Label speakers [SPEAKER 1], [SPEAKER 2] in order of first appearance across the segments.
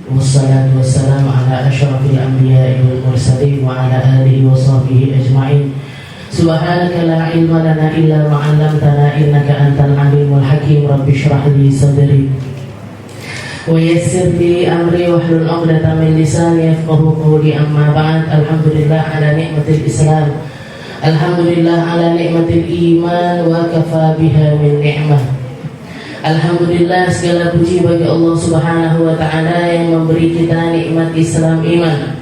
[SPEAKER 1] والصلاة والسلام على أشرف الأنبياء والمرسلين وعلى آله وصحبه أجمعين. سبحانك لا علم لنا إلا ما علمتنا إنك أنت العليم الحكيم. رب اشرح لي صدري ويسر لي أمري واحلل عقدة من لساني يفقهوا قولي. أما بعد، الحمد لله على نعمة الإسلام، الحمد لله على نعمة الإيمان وكفى بها من نعمة. Alhamdulillah, segala puji bagi Allah Subhanahu wa ta'ala yang memberi kita nikmat Islam iman,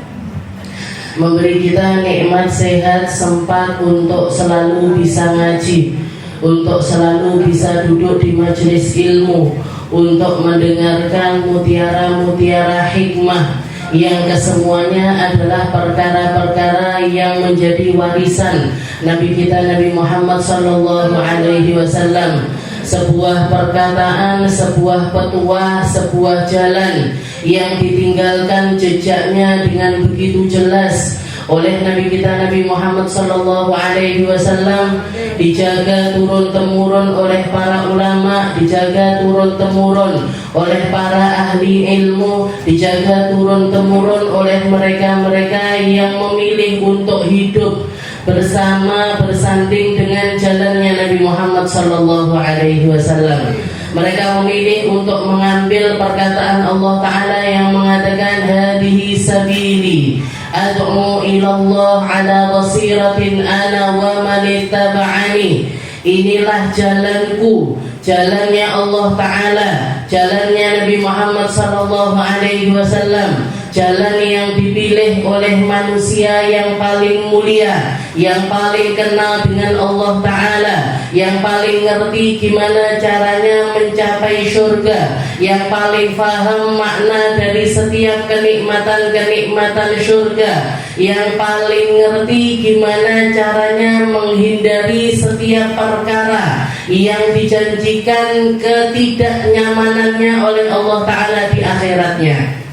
[SPEAKER 1] memberi kita nikmat sehat, sempat untuk selalu bisa ngaji, untuk selalu bisa duduk di majelis ilmu, untuk mendengarkan mutiara-mutiara hikmah yang kesemuanya adalah perkara-perkara yang menjadi warisan Nabi kita Nabi Muhammad sallallahu alaihi wasallam. Sebuah perkataan, sebuah petuah, sebuah jalan yang ditinggalkan jejaknya dengan begitu jelas oleh Nabi kita Nabi Muhammad sallallahu alaihi wasallam, dijaga turun temurun oleh para ulama, dijaga turun temurun oleh para ahli ilmu, dijaga turun temurun oleh mereka-mereka yang memilih untuk hidup bersama bersanding dengan jalannya Nabi Muhammad sallallahu alaihi wasallam. Mereka memilih untuk mengambil perkataan Allah Ta'ala yang mengatakan hadihi sabili ad'u ilallah ala basiratin ana wa man ittaba'ani. Inilah jalanku, jalannya Allah Ta'ala, jalannya Nabi Muhammad sallallahu alaihi wasallam, jalan yang dipilih oleh manusia yang paling mulia, yang paling kenal dengan Allah Ta'ala, yang paling ngerti gimana caranya mencapai surga, yang paling paham makna dari setiap kenikmatan-kenikmatan surga, yang paling ngerti gimana caranya menghindari setiap perkara yang dijanjikan ketidaknyamanannya oleh Allah Ta'ala di akhiratnya.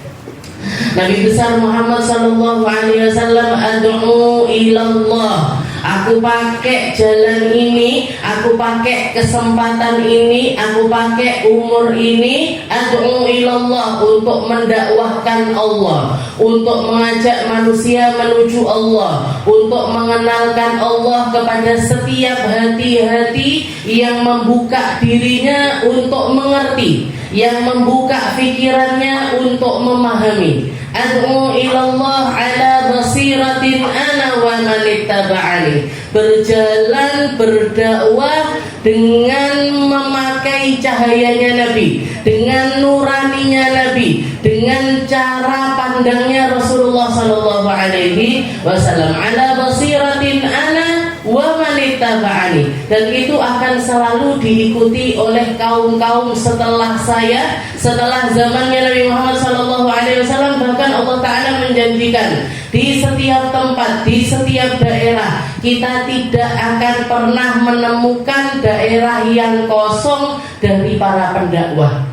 [SPEAKER 1] Nabi besar Muhammad sallallahu alaihi wasallam, ad'u ilallah, aku pakai jalan ini, aku pakai kesempatan ini, aku pakai umur ini, ad'u ilallah, untuk mendakwahkan Allah, untuk mengajak manusia menuju Allah, untuk mengenalkan Allah kepada setiap hati-hati yang membuka dirinya untuk mengerti, yang membuka pikirannya untuk memahami. Ad'u ilallah ala basiratin ana wa man ittaba'ani. Berjalan berdakwah dengan memakai cahayanya Nabi, dengan nuraninya Nabi, dengan cara pandangnya Rasulullah sallallahu alaihi wasallam. Ala basiratin ana wa man ittaba'ani. Dan itu akan selalu diikuti oleh kaum-kaum setelah saya, setelah zamannya Nabi Muhammad sallallahu alaihi wasallam. Bahkan Allah Ta'ala menjanjikan di setiap tempat, di setiap daerah, kita tidak akan pernah menemukan daerah yang kosong dari para pendakwah.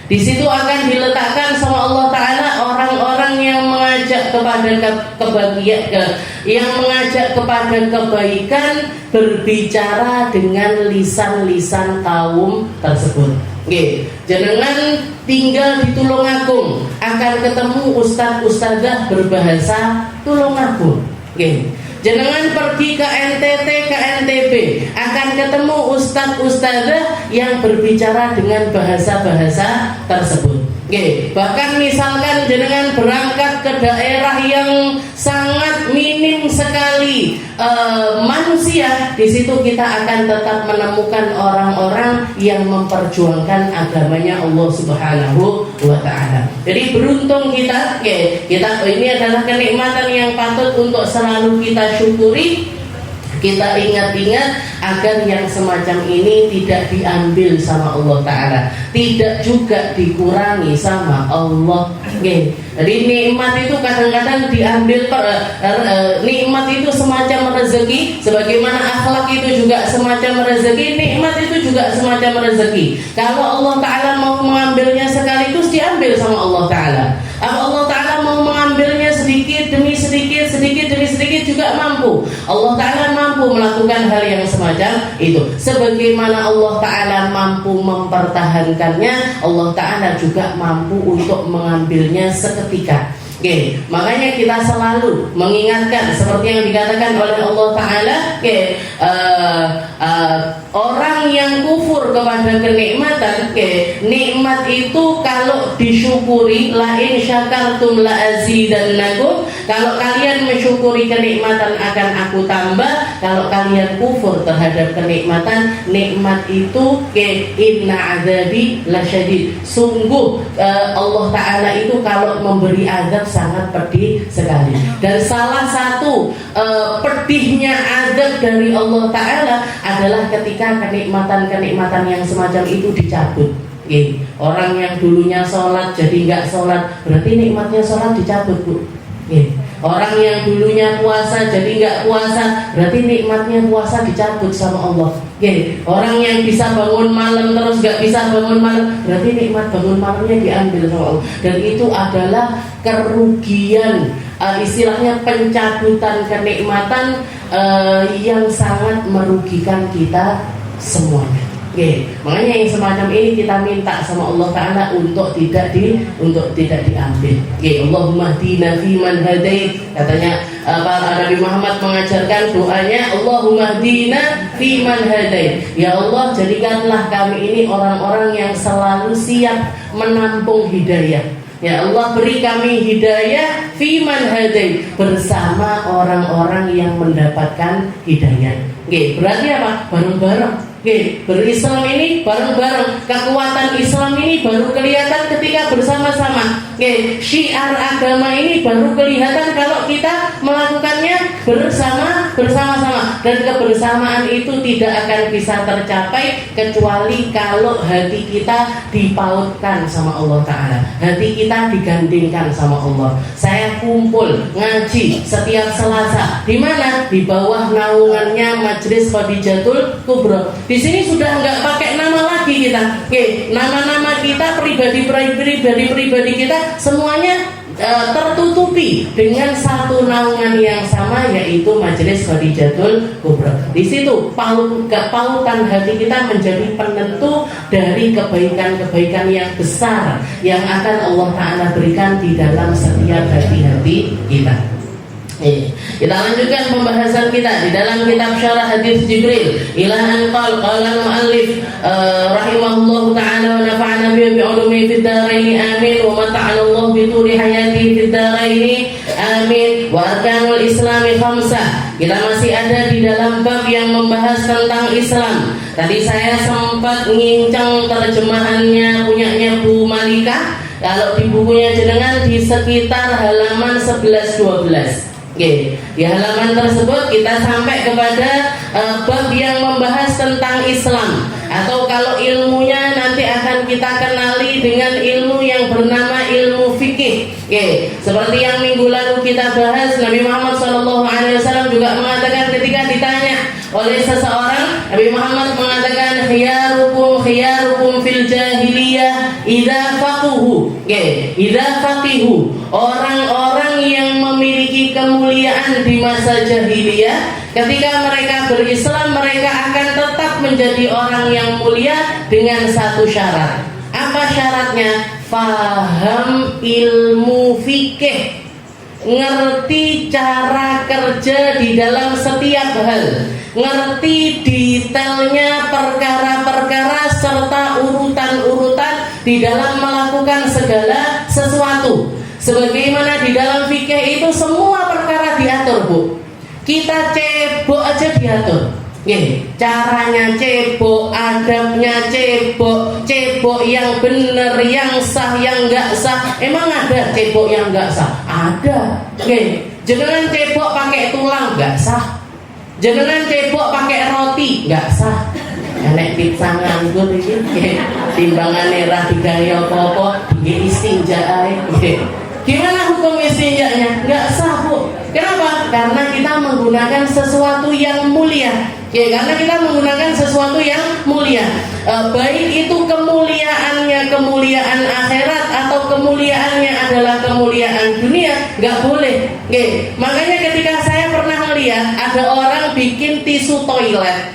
[SPEAKER 1] Di situ akan diletakkan sama Allah Ta'ala orang-orang yang mengajak kepada kebahagiaan, yang mengajak kepada kebaikan, berbicara dengan lisan-lisan kaum tersebut. Oke, jenengan tinggal di Tulungagung akan ketemu ustaz-ustazah berbahasa Tulungagung. Oke, jenengan pergi ke NTT, ke NTB akan ketemu ustaz-ustazah yang berbicara dengan bahasa-bahasa tersebut. Oke, bahkan misalkan jenengan berangkat ke daerah yang sangat minim sekali manusia, di situ kita akan tetap menemukan orang-orang yang memperjuangkan agamanya Allah Subhanahu wa Ta'ala. Jadi beruntung kita, kita ini adalah kenikmatan yang patut untuk selalu kita syukuri. Kita ingat-ingat agar yang semacam ini tidak diambil sama Allah Ta'ala, tidak juga dikurangi sama Allah. Jadi nikmat itu kadang-kadang diambil, nikmat itu semacam rezeki, sebagaimana akhlak itu juga semacam rezeki, nikmat itu juga semacam rezeki. Kalau Allah Ta'ala mau mengambilnya sekaligus, diambil sama Allah Ta'ala. Allah Ta'ala mau mengambilnya sedikit demi sedikit, sedikit demi sedikit juga mampu. Allah Ta'ala mampu melakukan melakukan hal yang semacam itu. Sebagaimana Allah Ta'ala mampu mempertahankannya, Allah Ta'ala juga mampu untuk mengambilnya seketika. Oke, makanya kita selalu mengingatkan seperti yang dikatakan oleh Allah Ta'ala, orang yang kufur kepada kenikmatan, nikmat itu kalau disyukuri, la in syakartum la azidannakum, kalau kalian mensyukuri kenikmatan akan aku tambah, kalau kalian kufur terhadap kenikmatan, nikmat itu inna azabi lasyadid, sungguh Allah Ta'ala itu kalau memberi azab sangat pedih sekali. Dan salah satu pedihnya azab dari Allah Ta'ala adalah ketika kenikmatan-kenikmatan yang semacam itu dicabut. Orang yang dulunya sholat jadi nggak sholat, berarti nikmatnya sholat dicabut, Bu. Orang yang dulunya puasa jadi nggak puasa, berarti nikmatnya puasa dicabut sama Allah. Orang yang bisa bangun malam terus nggak bisa bangun malam, berarti nikmat bangun malamnya diambil sama Allah. Dan itu adalah kerugian, istilahnya pencabutan kenikmatan yang sangat merugikan kita semuanya. Makanya yang semacam ini kita minta sama Allah Ta'ala untuk tidak diambil. Allahumma hdina fiman hadait. Katanya para Nabi Muhammad mengajarkan doanya, Allahumma hdina fiman hadait. Ya Allah, jadikanlah kami ini orang-orang yang selalu siap menampung hidayah. Ya Allah, beri kami hidayah fiman hadait, bersama orang-orang yang mendapatkan hidayah. Berarti apa? Bareng-bareng. Berislam ini bareng-bareng. Kekuatan Islam ini baru kelihatan ketika bersama-sama. Syiar agama ini baru kelihatan kalau kita melakukannya bersama-sama. Dan kebersamaan itu tidak akan bisa tercapai kecuali kalau hati kita dipautkan sama Allah Ta'ala, hati kita digandingkan sama Allah. Saya kumpul ngaji setiap Selasa. Di mana? Di bawah naungannya Majelis Khadijatul Kubra. Di sini sudah nggak pakai nama lagi kita. Nama-nama kita, pribadi kita semuanya tertutupi dengan satu naungan yang sama, yaitu Majelis Khadijatul Kubra. Di situ pautan hati kita menjadi penentu dari kebaikan-kebaikan yang besar yang akan Allah Ta'ala berikan di dalam setiap hati-hati kita. Kita lanjutkan pembahasan kita di dalam kitab Syarah Hadis Jibril. Ila an qala al-muallif rahimahullahu ta'ala wa nafa'ana bi ulumi fid dharain amin wa mata'ana Allah bi tuli hayati fid dharain amin. Wa arkanul islami khamsah. Kita masih ada di dalam bab yang membahas tentang Islam. Tadi saya sempat ngincang terjemahannya punyanya Bu Malika. Kalau di bukunya jenengan di sekitar halaman 11-12. Di halaman tersebut kita sampai kepada bab yang membahas tentang Islam, atau kalau ilmunya nanti akan kita kenali dengan ilmu yang bernama ilmu fikih. Seperti yang minggu lalu kita bahas, Nabi Muhammad SAW juga mengatakan ketika ditanya oleh seseorang, Nabi Muhammad mengatakan khiyarukum fil jahiliyah idza faqihu. Orang-orang yang memiliki kemuliaan di masa jahiliyah, ketika mereka berislam, mereka akan tetap menjadi orang yang mulia dengan satu syarat. Apa syaratnya? Faham ilmu fikih, ngerti cara kerja di dalam setiap hal, ngerti detailnya perkara-perkara serta urutan-urutan di dalam melakukan segala sesuatu. Sebagaimana di dalam fikih itu semua perkara diatur, Bu. Kita cebok aja diatur. Caranya cebok, adabnya cebok yang benar, yang sah, yang enggak sah. Emang ada cebok yang enggak sah? Ada. Jangan cebok pakai tulang, enggak sah. Jangan cebok pakai roti, enggak sah. Nek pizza nganggur iki, timbangane ra digawe apa-apa, nggih istinja ae. Gimana hukum istinjanya? Enggak sah, Bu. Kenapa? Karena kita menggunakan sesuatu yang mulia. Karena kita menggunakan sesuatu yang mulia. Baik itu kemuliaannya kemuliaan akhirat atau kemuliaannya adalah kemuliaan dunia, enggak boleh. Makanya ketika saya pernah melihat lihat ada orang bikin tisu toilet.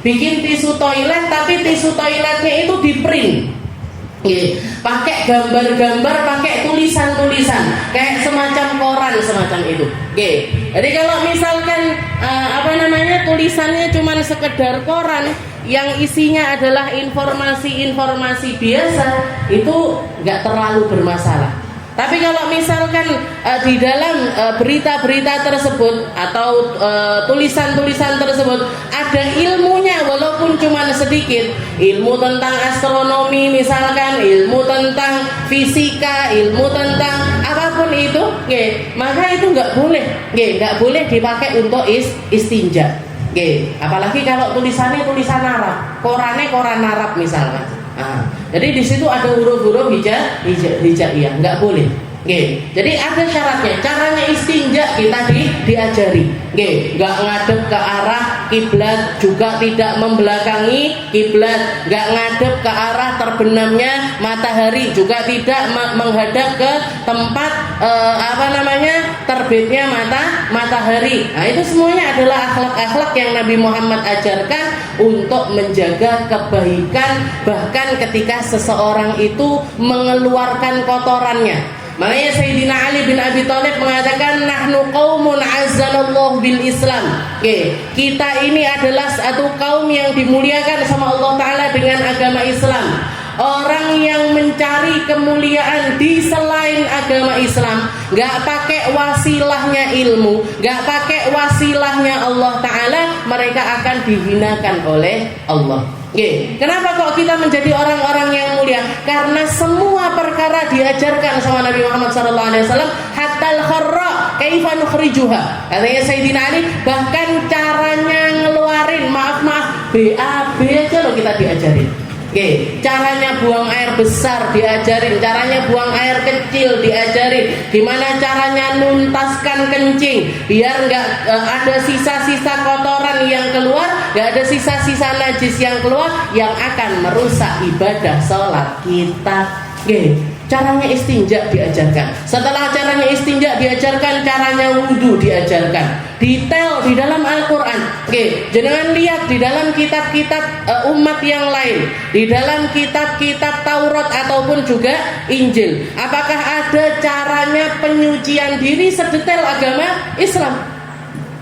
[SPEAKER 1] Bikin tisu toilet tapi tisu toiletnya itu di print. Pakai gambar-gambar, pakai tulisan-tulisan kayak semacam koran semacam itu. Jadi kalau misalkan tulisannya cuma sekedar koran yang isinya adalah informasi-informasi biasa, itu nggak terlalu bermasalah. Tapi kalau misalkan di dalam berita-berita tersebut atau tulisan-tulisan tersebut ada ilmunya walaupun cuma sedikit, ilmu tentang astronomi misalkan, ilmu tentang fisika, ilmu tentang apapun itu, maka itu nggak boleh dipakai untuk istinja. Apalagi kalau tulisannya tulisan Arab, korannya koran Arab misalkan. Jadi di situ ada huruf-huruf hijaiyah, nggak boleh. Jadi ada syaratnya. Caranya istinja kita diajari. Nggak ngadep ke arah kiblat, juga tidak membelakangi kiblat, nggak ngadep ke arah terbenamnya matahari, juga tidak menghadap ke tempat terbitnya matahari. Nah, itu semuanya adalah akhlak-akhlak yang Nabi Muhammad ajarkan untuk menjaga kebaikan bahkan ketika seseorang itu mengeluarkan kotorannya. Makanya Sayyidina Ali bin Abi Thalib mengatakan nahnu qaumun azzanallahu bil Islam. Kita ini adalah satu kaum yang dimuliakan sama Allah Ta'ala dengan agama Islam. Orang yang mencari kemuliaan di selain agama Islam, gak pakai wasilahnya ilmu, gak pakai wasilahnya Allah Ta'ala, mereka akan dihinakan oleh Allah. Kenapa kok kita menjadi orang-orang yang mulia? Karena semua perkara diajarkan sama Nabi Muhammad SAW. Hatta al-kharra kaifa nukhrijuha. Katanya Sayyidina Ali, bahkan caranya ngeluarin maaf BAB aja loh kita diajarin. Caranya buang air besar diajarin, caranya buang air kecil diajarin, gimana caranya nuntaskan kencing biar nggak ada sisa-sisa kotoran yang keluar, nggak ada sisa-sisa najis yang keluar yang akan merusak ibadah sholat kita. Caranya istinja diajarkan. Setelah caranya istinja diajarkan, caranya wudhu diajarkan. Detail di dalam Al-Quran. Jangan lihat di dalam kitab-kitab umat yang lain, di dalam kitab-kitab Taurat ataupun juga Injil. Apakah ada caranya penyucian diri sedetail agama Islam?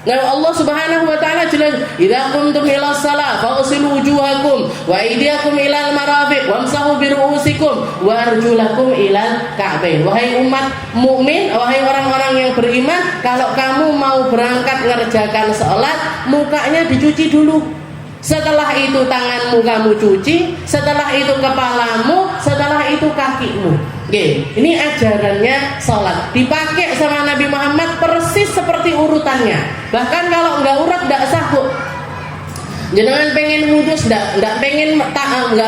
[SPEAKER 1] Nah, Allah Subhanahu wa taala jelas, "Idza qumtum ila shalah fagsilu wujuhakum wa aydiyakum ila al-marafiq wamsahu bi ru'usikum wa arjulakum ila al-ka'bain." Wahai umat mukmin, wahai orang-orang yang beriman, kalau kamu mau berangkat mengerjakan salat, mukanya dicuci dulu. Setelah itu tanganmu kamu cuci, setelah itu kepalamu, setelah itu kakimu. Ini ajarannya sholat dipakai sama Nabi Muhammad persis seperti urutannya. Bahkan kalau nggak urut nggak sah kok. Jangan pengen wudhu, nggak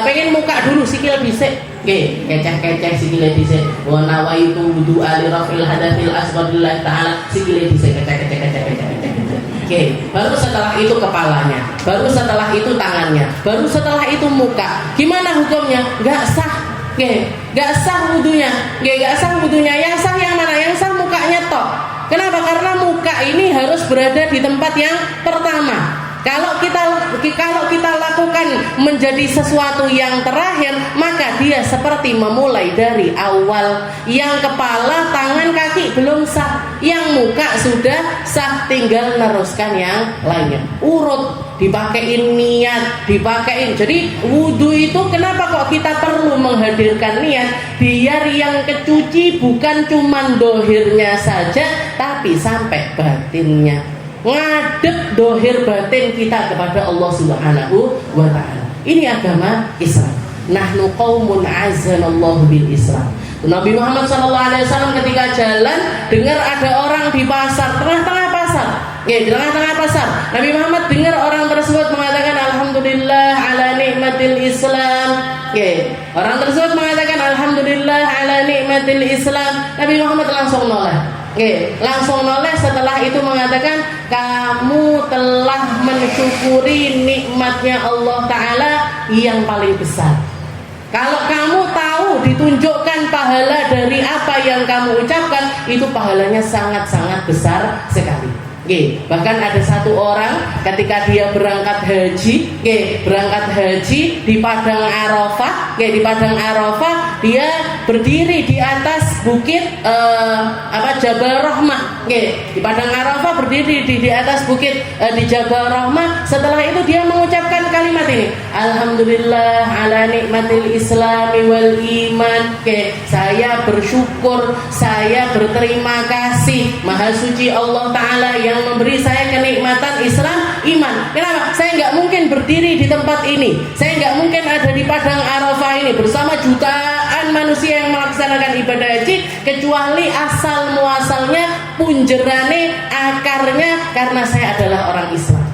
[SPEAKER 1] pengen muka dulu sikil bisik. Keceh sikil bisik. Wa nawaitu wudu ali rafil hadatil aswadillah taala sikil bisik keceh. Baru setelah itu kepalanya, baru setelah itu tangannya, baru setelah itu muka. Gimana hukumnya? Nggak sah. Gak sah wudunya. Gak sah wudunya. Yang sah yang mana? Yang sah mukanya tok. Kenapa? Karena muka ini harus berada di tempat yang pertama. Kalau kita lakukan menjadi sesuatu yang terakhir, maka dia seperti memulai dari awal. Yang kepala, tangan, kaki belum sah, yang muka sudah sah, tinggal meneruskan yang lainnya. Urut, dipakein niat, dipakein. Jadi wudu itu kenapa kok kita perlu menghadirkan niat? Biar yang kecuci bukan cuman dohirnya saja, tapi sampai batinnya. Ngadep dohir batin kita kepada Allah Subhanahu wa ta'ala. Ini agama Islam. Nahnu qaumun azzanallahu bil Islam. Nabi Muhammad SAW ketika jalan dengar ada orang di pasar, tengah-tengah pasar. Di tengah-tengah pasar, Nabi Muhammad dengar orang tersebut mengatakan alhamdulillah ala nikmatil Islam. Orang tersebut mengatakan alhamdulillah ala nikmatil Islam. Nabi Muhammad langsung noleh. Langsung noleh setelah itu mengatakan kamu telah mensyukuri nikmatnya Allah Ta'ala yang paling besar. Kalau kamu tahu ditunjukkan pahala dari apa yang kamu ucapkan, itu pahalanya sangat-sangat besar sekali. Bahkan ada satu orang ketika dia berangkat haji di padang Arafah, di padang Arafah dia berdiri di atas bukit Jabal Rahmah, di padang Arafah berdiri di atas bukit di Jabal Rahmah. Setelah itu dia mengucapkan kalimat ini, alhamdulillah ala nikmatil islami wal iman. Saya bersyukur, saya berterima kasih Maha Suci Allah Ta'ala yang memberi saya kenikmatan Islam, iman. Kenapa? Saya nggak mungkin berdiri di tempat ini, saya nggak mungkin ada di padang Arafah ini bersama jutaan manusia yang melaksanakan ibadah haji, kecuali asal muasalnya, punjerane, akarnya karena saya adalah orang Islam.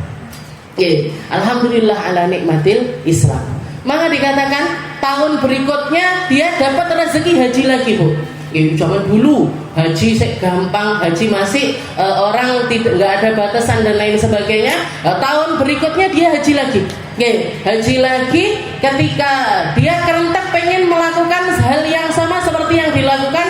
[SPEAKER 1] Alhamdulillah ala nikmatil Islam. Maka dikatakan tahun berikutnya dia dapat rezeki haji lagi, Bu. Zaman dulu haji gampang, haji masih orang nggak ada batasan dan lain sebagainya. Tahun berikutnya dia haji lagi. Haji lagi ketika dia kerentak pengen melakukan hal yang sama seperti yang dilakukan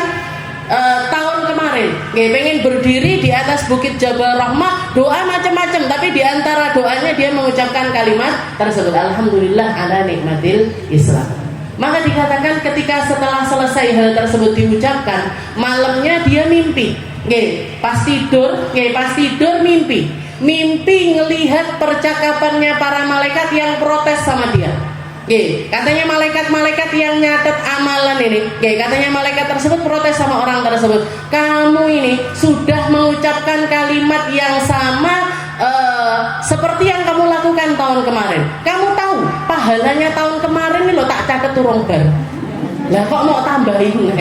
[SPEAKER 1] tahun kemarin. Pengen berdiri di atas bukit Jabal Rahmah, doa macam-macam, tapi di antara doanya dia mengucapkan kalimat tersebut, alhamdulillah ala nikmatil Islam. Maka dikatakan ketika setelah selesai hal tersebut diucapkan, malamnya dia mimpi. Pas tidur mimpi ngelihat percakapannya para malaikat yang protes sama dia. Katanya malaikat-malaikat yang nyatet amalan ini, katanya malaikat tersebut protes sama orang tersebut. Kamu ini sudah mengucapkan kalimat yang sama seperti yang kamu lakukan tahun kemarin. Kamu tahu pahalanya tahun kemarin ini lo tak caket turung bar. Lah kok mau tambahin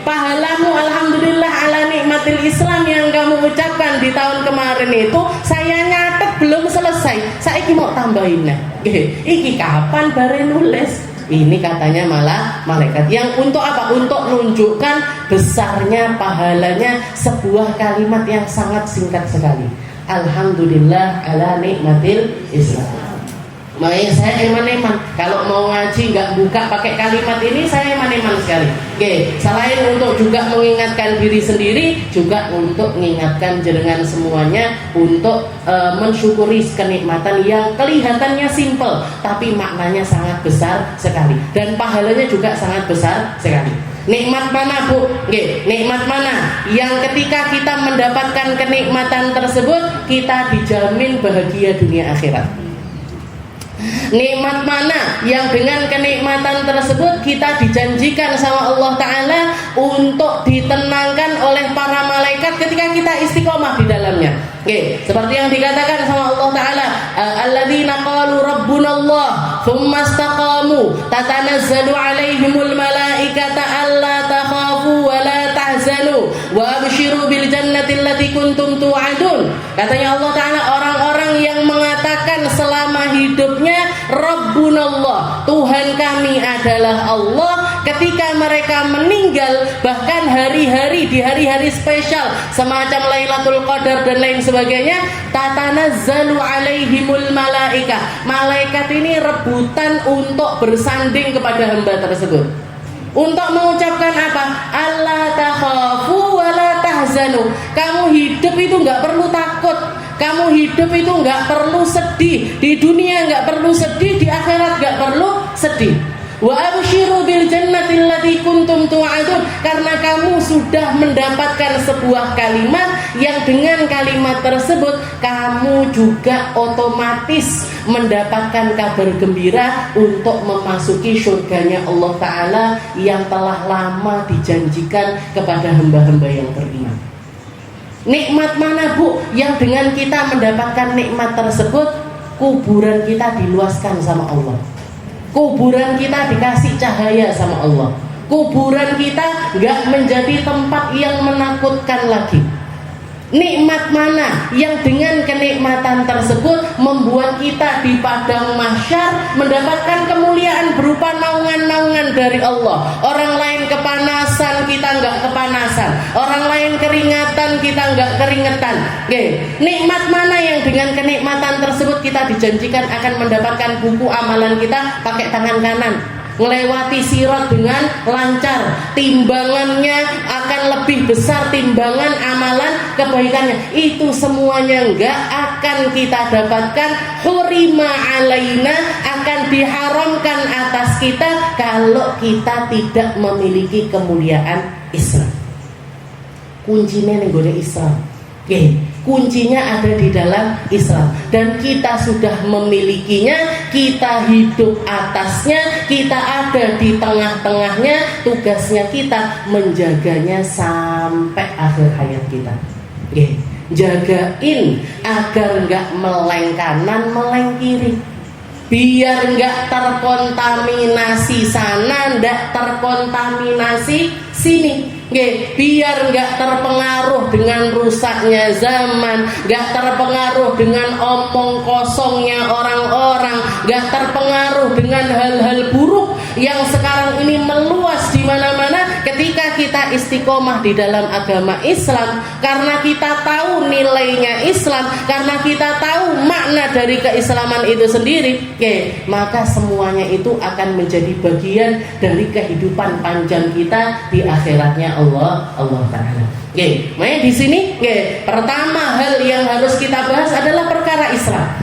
[SPEAKER 1] pahalamu alhamdulillah ala nikmatil Islam yang kamu ucapkan di tahun kemarin itu saya nyatet belum selesai. Saiki mau tambahin iki kapan bare nulis? Ini katanya malah malaikat yang untuk apa? Untuk menunjukkan besarnya pahalanya sebuah kalimat yang sangat singkat sekali. Alhamdulillah ala nikmatil Islam. Makanya saya eman-eman kalau mau ngaji nggak buka pakai kalimat ini, saya eman-eman sekali. Selain untuk juga mengingatkan diri sendiri, juga untuk mengingatkan jenengan semuanya untuk mensyukuri kenikmatan yang kelihatannya simple tapi maknanya sangat besar sekali dan pahalanya juga sangat besar sekali. Nikmat mana, Bu? Nikmat mana yang ketika kita mendapatkan kenikmatan tersebut kita dijamin bahagia dunia akhirat? Nikmat mana yang dengan kenikmatan tersebut kita dijanjikan sama Allah Ta'ala untuk ditenangkan oleh para malaikat ketika kita istiqomah di dalamnya? Seperti yang dikatakan sama Allah Ta'ala, alladzina qalu rabbunallah thumma istaqamu tatanazzalu alaihimul malaikata alla takhafu wa la tahzanu wa abshiru bil jannati allati kuntum tu'adun. Katanya Allah Ta'ala, orang-orang yang mengatakan selama hidupnya Rabbunallah, Tuhan kami adalah Allah, ketika mereka meninggal bahkan hari-hari di hari-hari spesial semacam Lailatul Qadar dan lain sebagainya, tatanazzalu alaihimul malaika, malaikat ini rebutan untuk bersanding kepada hamba tersebut untuk mengucapkan apa? Allah takhafu wa la tahzanu. Kamu hidup itu nggak perlu takut, kamu hidup itu nggak perlu sedih, di dunia nggak perlu sedih, di akhirat nggak perlu sedih. Wa abshiru bil jannati allati kuntum tu'adun, karena kamu sudah mendapatkan sebuah kalimat yang dengan kalimat tersebut kamu juga otomatis mendapatkan kabar gembira untuk memasuki surganya Allah Ta'ala yang telah lama dijanjikan kepada hamba-hamba yang beriman. Nikmat mana, Bu, yang dengan kita mendapatkan nikmat tersebut kuburan kita diluaskan sama Allah, kuburan kita dikasih cahaya sama Allah, kuburan kita gak menjadi tempat yang menakutkan lagi. Nikmat mana yang dengan kenikmatan tersebut membuat kita di padang mahsyar mendapatkan kemuliaan berupa naungan-naungan dari Allah. Orang lain kepanasan, kita nggak kepanasan. Orang lain keringatan, kita nggak keringetan. Nikmat mana yang dengan kenikmatan tersebut kita dijanjikan akan mendapatkan buku amalan kita pakai tangan kanan, melewati sirat dengan lancar, timbangannya akan lebih besar timbangan amalan kebaikannya. Itu semuanya enggak akan kita dapatkan. Hurima alaina, akan diharamkan atas kita kalau kita tidak memiliki kemuliaan Islam. Kuncinya nih gue Islam. Oke, kuncinya ada di dalam Islam, dan kita sudah memilikinya, kita hidup atasnya, kita ada di tengah-tengahnya. Tugasnya kita menjaganya sampai akhir hayat kita. Oke, jagain agar nggak meleng kanan meleng kiri, biar nggak terkontaminasi sana, nggak terkontaminasi sini. Biar nggak terpengaruh dengan rusaknya zaman, nggak terpengaruh dengan omong kosongnya orang-orang, nggak terpengaruh dengan hal-hal buruk yang sekarang ini meluas di mana-mana. Ketika kita istiqomah di dalam agama Islam, karena kita tahu nilainya Islam, karena kita tahu makna dari keislaman itu sendiri, maka semuanya itu akan menjadi bagian dari kehidupan panjang kita di akhiratnya Allah Ta'ala. Makanya di sini pertama hal yang harus kita bahas adalah perkara Islam.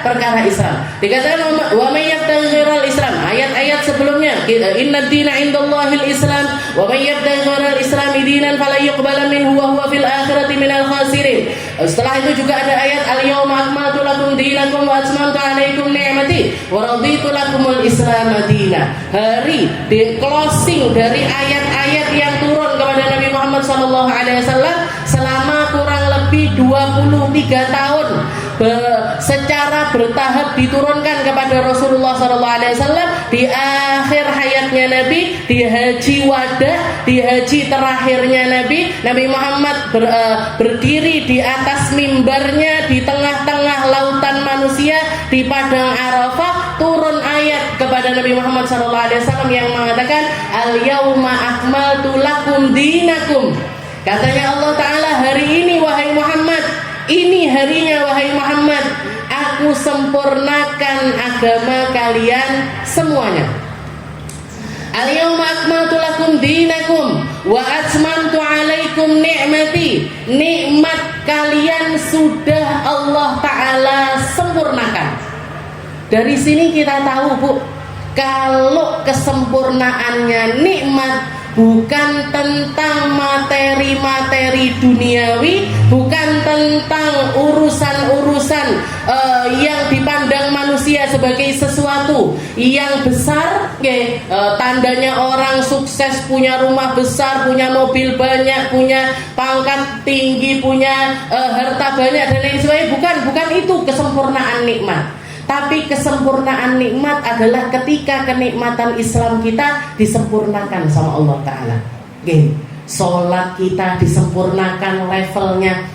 [SPEAKER 1] Perkara Islam. Dikatakan wa may yabtaghi ghairal Islam. Ayat-ayat sebelumnya, inna dina indallahil Islam wa may yabtaghi ghairal Islam dinan fala yuqbala minhu wa huwa fil akhirati minal khasirin. Setelah itu juga ada ayat al-yauma akmaltu lakum dinakum wa atmamtu alaikum ni'mati wa raditu lakumul Islam madina. Hari di closing dari ayat-ayat yang turun kepada Nabi Muhammad SAW selama kurang lebih 23 tahun secara bertahap diturunkan kepada Rasulullah SAW. Di akhir hayatnya Nabi, di haji wada, di haji terakhirnya Nabi Muhammad berdiri di atas mimbarnya di tengah-tengah lautan manusia di padang Arafah. Turun ayat kepada Nabi Muhammad SAW yang mengatakan al-yauma akmaltu lakum dinakum. Katanya Allah Ta'ala, hari ini wahai Muhammad, ini harinya wahai Muhammad, aku sempurnakan agama kalian semuanya. Al-yawma akmaltu lakum dinakum wa atmamtu alaikum ni'mati. Nikmat kalian sudah Allah Ta'ala sempurnakan. Dari sini kita tahu, Bu, kalau kesempurnaannya nikmat bukan tentang materi-materi duniawi, bukan tentang urusan-urusan yang dipandang manusia sebagai sesuatu yang besar. Tandanya orang sukses, punya rumah besar, punya mobil banyak, punya pangkat tinggi, punya harta banyak dan lain sebagainya. Bukan itu kesempurnaan nikmat. Tapi kesempurnaan nikmat adalah ketika kenikmatan Islam kita disempurnakan sama Allah Ta'ala. Sholat kita disempurnakan levelnya,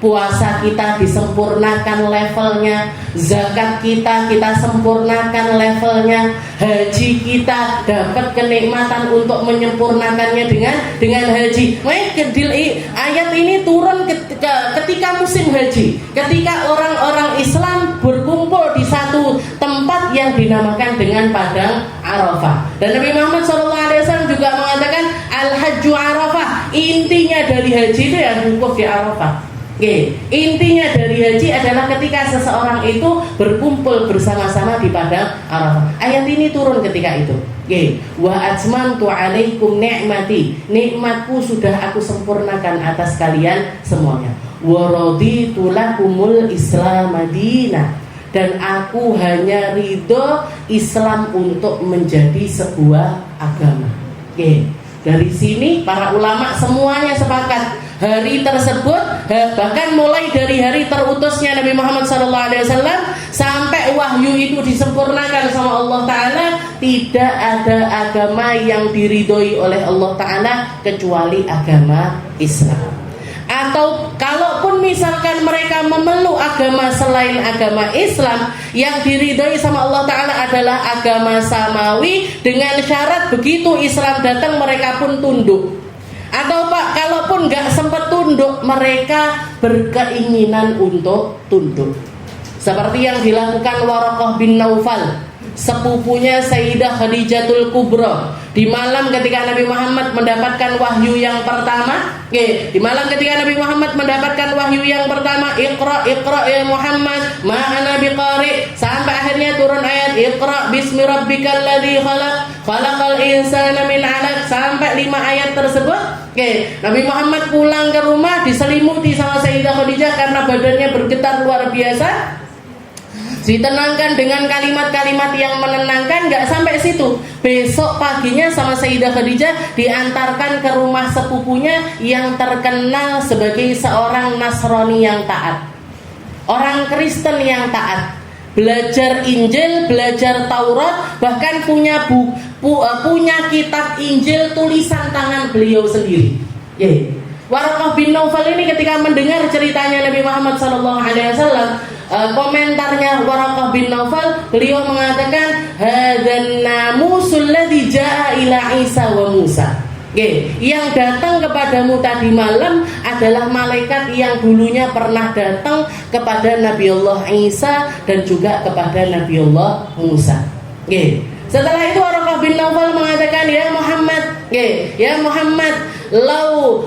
[SPEAKER 1] puasa kita disempurnakan levelnya, zakat kita sempurnakan levelnya, haji kita dapat kenikmatan untuk menyempurnakannya dengan haji. Ayat ini turun ketika musim haji, ketika orang-orang Islam berkumpul di satu tempat yang dinamakan dengan padang Arafah. Dan Nabi Muhammad SAW juga mengatakan al-hajju Arafah. Intinya dari haji itu yang wukuf di Arafah. Intinya dari haji adalah ketika seseorang itu berkumpul bersama-sama di padang Arafah. Ayat ini turun ketika itu. Wa atmamtu alaikum ni'mati. Nikmatku sudah aku sempurnakan atas kalian semuanya. Wa raditu lakumul Islam madinah. Dan aku hanya ridho Islam untuk menjadi sebuah agama. Dari sini para ulama semuanya sepakat hari tersebut, bahkan mulai dari hari terutusnya Nabi Muhammad SAW sampai wahyu itu disempurnakan sama Allah Ta'ala, tidak ada agama yang diridhoi oleh Allah Ta'ala kecuali agama Islam. Atau kalaupun misalkan mereka memeluk agama selain agama Islam, yang diridhoi sama Allah Ta'ala adalah agama samawi, dengan syarat begitu Islam datang mereka pun tunduk. Atau Pak, kalaupun gak sempat tunduk, mereka berkeinginan untuk tunduk, seperti yang dilakukan Waraqah bin Naufal. sepupunya Sayyidah Khadijatul Kubra. Di malam ketika Nabi Muhammad mendapatkan wahyu yang pertama, di malam ketika Nabi Muhammad mendapatkan wahyu yang pertama, Iqra ya Muhammad, ma ana biqari, sampai akhirnya turun ayat Iqra bismi rabbikal ladzi khalaqal insana min 'alaq, sampai 5 ayat tersebut. Nabi Muhammad pulang ke rumah diselimuti sama Sayyidah Khadijah karena badannya bergetar luar biasa. Ditenangkan dengan kalimat-kalimat yang menenangkan. Gak sampai situ, besok paginya sama Sayyidah Khadijah diantarkan ke rumah sepupunya yang terkenal sebagai seorang Nasrani yang taat, orang Kristen yang taat, belajar Injil, belajar Taurat, bahkan punya kitab Injil tulisan tangan beliau sendiri. Waraqah bin Naufal ini ketika mendengar ceritanya Nabi Muhammad SAW, komentarnya Waraqah bin Naufal, beliau mengatakan hadzan namusul ladzi jaa ila Isa wa Musa. Yang datang kepadamu tadi malam adalah malaikat yang dulunya pernah datang kepada Nabi Allah Isa dan juga kepada Nabi Allah Musa. Setelah itu Waraqah bin Naufal mengatakan, ya Muhammad, lau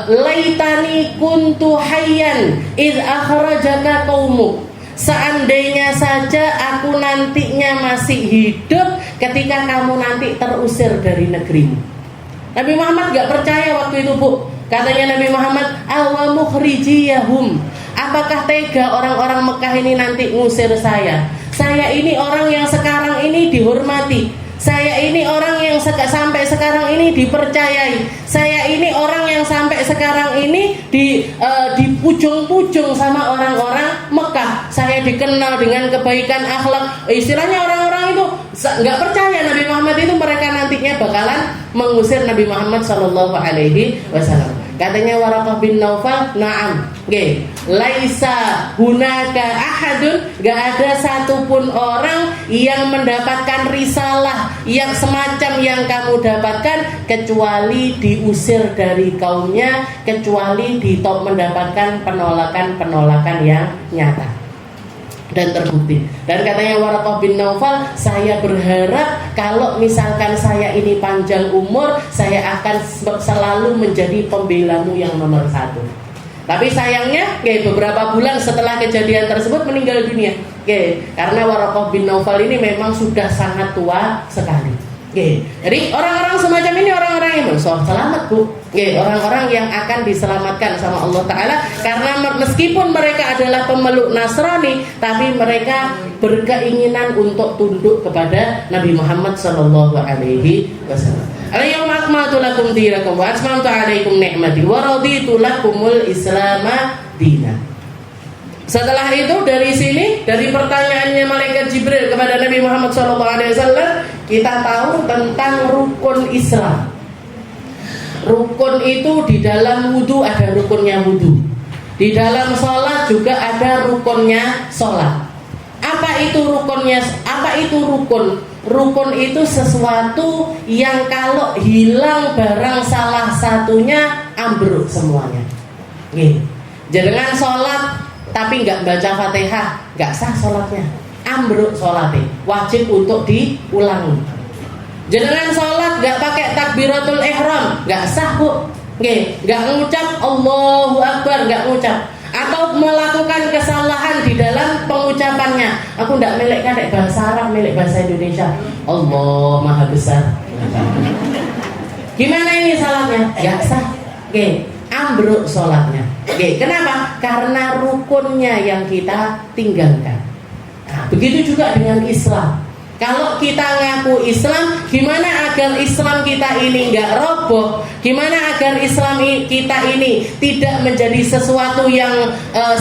[SPEAKER 1] laitani kuntu hayyan id akhrajaka qaumuk. Seandainya saja aku nantinya masih hidup ketika kamu nanti terusir dari negerimu. Nabi Muhammad gak percaya waktu itu, Bu. Katanya Nabi Muhammad, awa mukhrijiyahum, apakah tega orang-orang Mekah ini nanti ngusir saya? Saya ini orang yang sekarang ini dihormati, saya ini orang yang sampai sekarang ini dipercayai, saya ini orang yang sampai sekarang ini dipujung-pujung sama orang-orang Mekah. Saya dikenal dengan kebaikan akhlak. Istilahnya orang-orang itu nggak percaya Nabi Muhammad itu mereka nantinya bakalan mengusir Nabi Muhammad SAW. Katanya Waraqah bin Naufal, na'am, laisa hunaka ahadun, gak ada satupun orang yang mendapatkan risalah yang semacam yang kamu dapatkan kecuali diusir dari kaumnya, kecuali mendapatkan penolakan yang nyata dan terbukti. Dan katanya Waraqah bin Naufal, saya berharap kalau misalkan saya ini panjang umur, saya akan selalu menjadi pembelamu yang nomor 1. Tapi sayangnya, beberapa bulan setelah kejadian tersebut meninggal dunia. Karena Waraqah bin Naufal ini memang sudah sangat tua sekali. Jadi orang-orang semacam ini orang-orang yang selamat, Bu. Orang-orang yang akan diselamatkan sama Allah Ta'ala. Karena meskipun mereka adalah pemeluk Nasrani, tapi mereka berkeinginan untuk tunduk kepada Nabi Muhammad SAW. Al-yawma akmaltu lakum dinakum wa atmamtu alaikum ni'mati wa raditu lakumul islama dina. Setelah itu dari sini, dari pertanyaannya malaikat Jibril kepada Nabi Muhammad SAW, kita tahu tentang rukun Islam. Rukun itu di dalam wudu ada rukunnya wudu, di dalam sholat juga ada rukunnya sholat. Apa itu rukunnya? Apa itu rukun? Rukun itu sesuatu yang kalau hilang barang salah satunya ambruk semuanya. Jangan sholat tapi nggak baca Fatihah, nggak sah sholatnya, ambruk sholatnya, wajib untuk diulangi. Jangan sholat nggak pakai takbiratul ihram, nggak sah, Bu. Nggak ngucap Allahu Akbar, nggak ngucap, atau melakukan kesalahan di dalam pengucapannya. Aku nggak milik kadek bahasa Arab, milik bahasa Indonesia. Allah Maha Besar. Gimana ini salahnya? Nggak sah. Ambruk sholatnya. Kenapa? Karena rukunnya yang kita tinggalkan. Nah, begitu juga dengan Islam. Kalau kita ngaku Islam, gimana agar Islam kita ini nggak roboh? Gimana agar Islam kita ini tidak menjadi sesuatu yang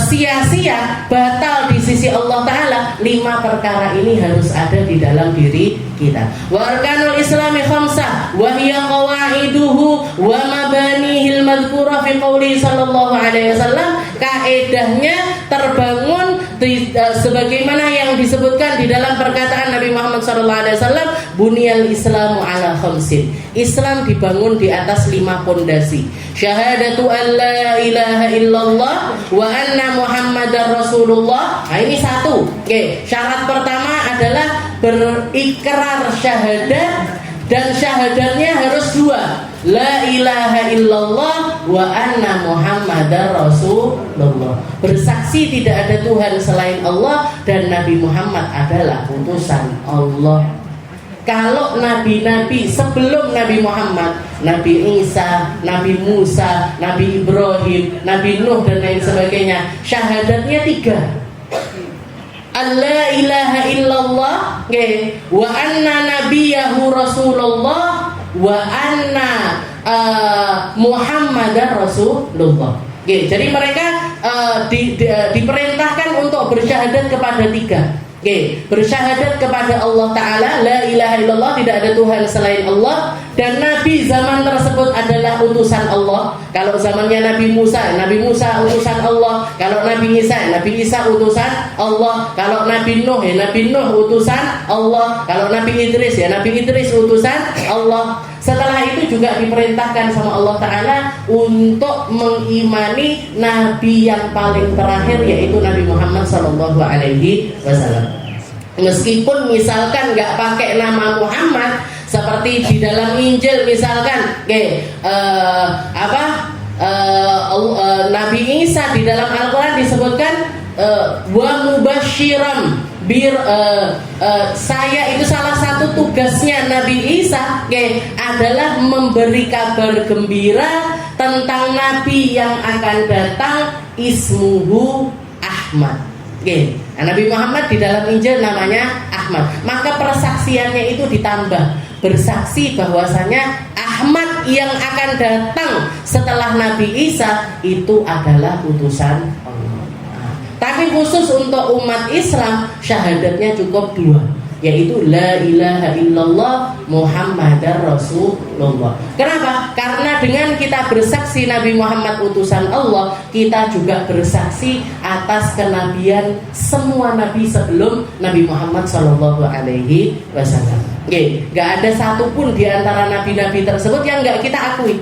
[SPEAKER 1] sia-sia, batal di sisi Allah Ta'ala? 5 perkara ini harus ada di dalam diri kita. Wa arkanul islami khamsah wa hiya qawaiduhu wa mabanihil madhkura fi qouli sallallahu alaihi wasallam. Kaedahnya terbangun sebagaimana yang disebutkan di dalam perkataan Nabi Muhammad SAW, bunyal islamu ala khamsin. Islam dibangun di atas 5 pondasi. Syahadatu an la ilaha illallah wa anna muhammadar rasulullah. Nah, ini 1. Syarat pertama adalah berikrar syahadat, dan syahadatnya harus dua, la ilaha illallah wa anna muhammadar rasulullah, bersaksi tidak ada Tuhan selain Allah dan Nabi Muhammad adalah utusan Allah. Kalau nabi-nabi sebelum Nabi Muhammad, Nabi Isa, Nabi Musa, Nabi Ibrahim, Nabi Nuh dan lain sebagainya, syahadatnya 3. La ilaha illallah, wa anna nabiyahu rasulullah, wa anna muhammadar rasulullah. Jadi mereka diperintahkan untuk bersyahadat kepada 3. Bersyahadat kepada Allah Ta'ala, la ilaha illallah, tidak ada Tuhan selain Allah, dan Nabi zaman tersebut adalah utusan Allah. Kalau zamannya Nabi Musa utusan Allah. Kalau Nabi Isa utusan Allah. Kalau Nabi Nuh utusan Allah. Kalau Nabi Idris utusan Allah. Setelah itu juga diperintahkan sama Allah Ta'ala untuk mengimani Nabi yang paling terakhir, yaitu Nabi Muhammad SAW. Meskipun misalkan nggak pakai nama Muhammad, seperti di dalam Injil misalkan, Nabi Isa di dalam Al-Quran disebutkan wa mubasyiran saya itu salah satu tugasnya Nabi Isa adalah memberi kabar gembira tentang Nabi yang akan datang, ismuhu Ahmad. Nabi Muhammad di dalam Injil namanya Ahmad. Maka persaksiannya itu ditambah, bersaksi bahwasanya Ahmad yang akan datang setelah Nabi Isa itu adalah utusan Allah. Tapi khusus untuk umat Islam, syahadatnya cukup 2, yaitu la ilaha illallah Muhammadar Rasulullah. Kenapa? Karena dengan kita bersaksi Nabi Muhammad utusan Allah, kita juga bersaksi atas kenabian semua nabi sebelum Nabi Muhammad SAW. Gak ada satupun di antara nabi-nabi tersebut yang gak kita akui.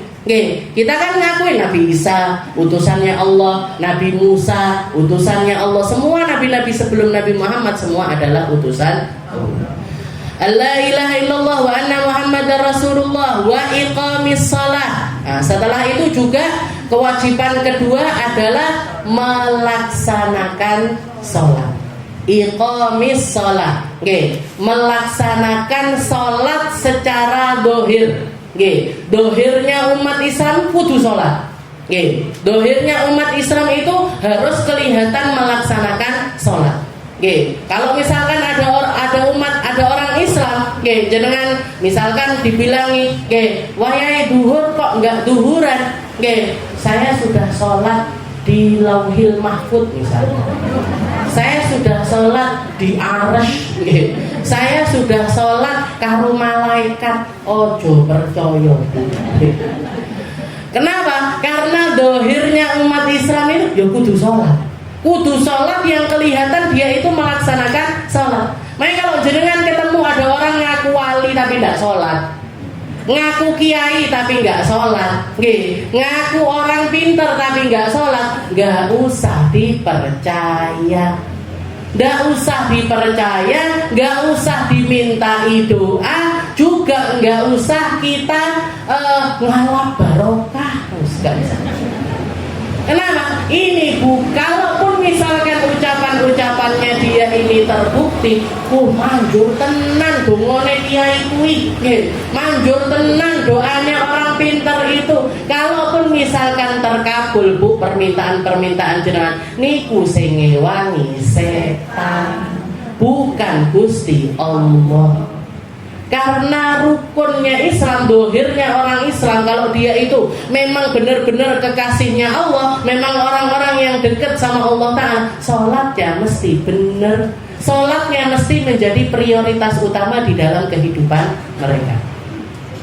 [SPEAKER 1] Kita kan ngakuin Nabi Isa utusannya Allah, Nabi Musa utusannya Allah. Semua nabi-nabi sebelum Nabi Muhammad semua adalah utusan Allah. La ilaha illallah wa anna muhammadar rasulullah wa iqamis shalah. Setelah itu juga kewajiban kedua adalah melaksanakan sholat. Iqamis shalah, melaksanakan sholat secara dohir. Dohirnya umat Islam kudu sholat. Dohirnya umat Islam itu harus kelihatan melaksanakan sholat. Kalau misalkan ada orang Islam, jenengan misalkan dibilangi, wahai duhur kok enggak duhuran, saya sudah sholat di Lauhil Mahfud misalnya, saya sudah sholat di Arsy, saya sudah sholat karo malaikat, ojo percaya. Kenapa? Karena dohirnya umat Islam itu ya kudu sholat yang kelihatan dia itu melaksanakan sholat. Makanya kalau jenengan ketemu ada orang ngaku wali tapi tidak sholat, ngaku kiai tapi nggak sholat, ngaku orang pinter tapi nggak sholat, nggak usah dipercaya. Nggak usah dimintai doa, juga nggak usah kita ngalap barokah, nggak bisa. Kenapa? Ini kalaupun misalkan ucapan-ucapannya dia ini terbukti, manjur tenan dongane kiai kuwi, manjur tenan doanya orang pinter itu. Kalaupun misalkan terkabul Bu permintaan jenengan, niku sing ngewangi setan, bukan Gusti Allah. Karena rukunnya Islam, dohirnya orang Islam, kalau dia itu memang benar-benar kekasihnya Allah, memang orang-orang yang dekat sama Allah Ta'ala, sholatnya mesti benar, sholatnya mesti menjadi prioritas utama di dalam kehidupan mereka.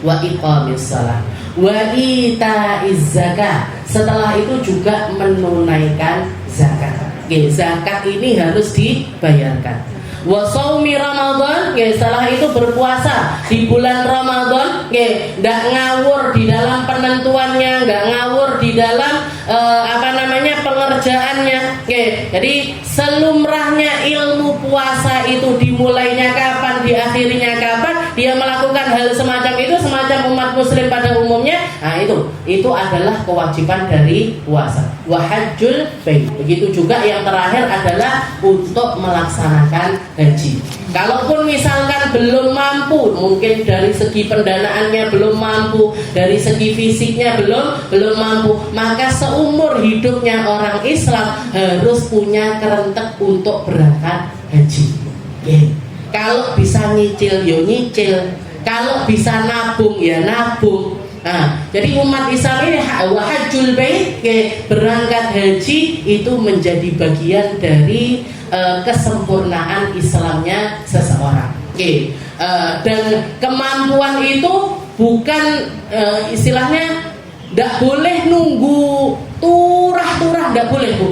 [SPEAKER 1] Wa iqamis shalah wa itaiz zakah. Setelah itu juga menunaikan zakat. Zakat ini harus dibayarkan. Wa shaumi Ramadan, setelah itu berpuasa di bulan Ramadan, enggak ngawur di dalam penentuannya, enggak ngawur di dalam pengerjaannya. Jadi selumrahnya ilmu puasa itu dimulainya kapan, itu adalah kewajiban dari puasa. Wa hajjul bait. Begitu juga yang terakhir adalah untuk melaksanakan haji. Kalaupun misalkan belum mampu, mungkin dari segi pendanaannya belum mampu, dari segi fisiknya belum mampu, maka seumur hidupnya orang Islam harus punya kerentek untuk berangkat haji. Kalau bisa nyicil, yo nyicil. Kalau bisa nabung, ya nabung. Nah, jadi umat Islam ini hajjul bait, berangkat haji itu menjadi bagian dari kesempurnaan Islamnya seseorang. Dan kemampuan itu bukan istilahnya tidak boleh nunggu turah-turah, tidak boleh, Bu.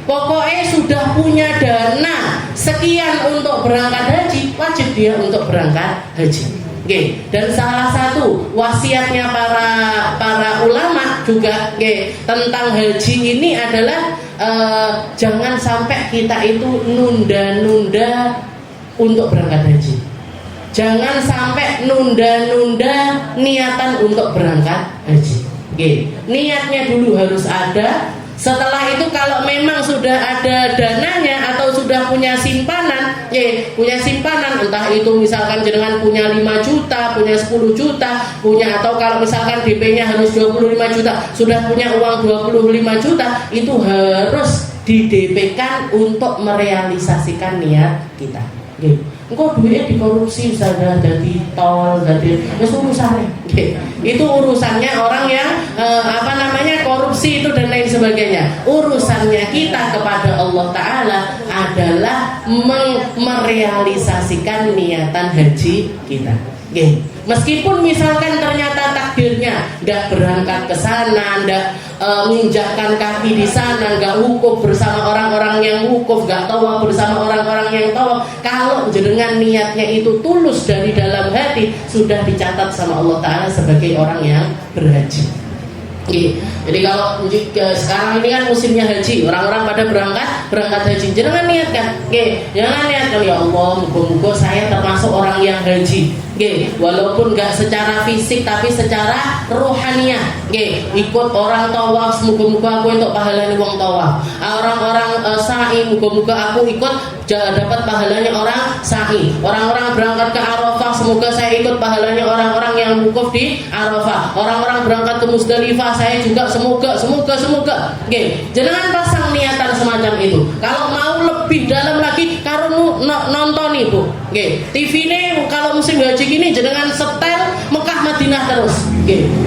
[SPEAKER 1] Pokoknya sudah punya dana sekian untuk berangkat haji, wajib dia untuk berangkat haji. Dan salah satu wasiatnya para ulama juga tentang haji ini adalah jangan sampai kita itu nunda-nunda untuk berangkat haji. Jangan sampai nunda-nunda niatan untuk berangkat haji. Niatnya dulu harus ada. Setelah itu kalau memang sudah ada dananya atau sudah punya simpanan, entah itu misalkan jenengan punya 5 juta, punya 10 juta, punya, atau kalau misalkan DP-nya harus 25 juta, sudah punya uang 25 juta, itu harus di-DP-kan untuk merealisasikan niat kita. Engkau duitnya dikorupsi, misalnya jadi tol, jadi urusannya. Itu urusannya orang yang korupsi itu dan lain sebagainya. Urusannya kita kepada Allah Ta'ala adalah merealisasikan niatan haji kita. Meskipun misalkan ternyata takdirnya nggak berangkat ke sana, nggak menginjakkan kaki di sana, nggak wukuf bersama orang-orang yang wukuf, nggak tawaf bersama orang-orang yang tawaf, kalau jenengan niatnya itu tulus dari dalam hati, sudah dicatat sama Allah Ta'ala sebagai orang yang berhaji. Jadi kalau sekarang ini kan musimnya haji, orang-orang pada berangkat haji, jangan niatkan, jangan niatkan, ya Allah, moga-moga saya termasuk orang yang haji. Walaupun gak secara fisik tapi secara rohaniah, ikut orang tawaf, semoga-moga aku untuk pahalanya wong tawaf. Orang-orang sa'i, moga-moga aku ikut dapat pahalanya orang sa'i. Orang-orang berangkat ke Arafah, semoga saya ikut pahalanya orang-orang yang wukuf di Arafah. Orang-orang berangkat ke Musdalifah, saya juga semoga. Jangan pasang niatan semacam itu. Kalau mau lebih dalam lagi, karo nonton ibu. TV ini kalau musim haji gini jangan setel Mekah Madinah terus.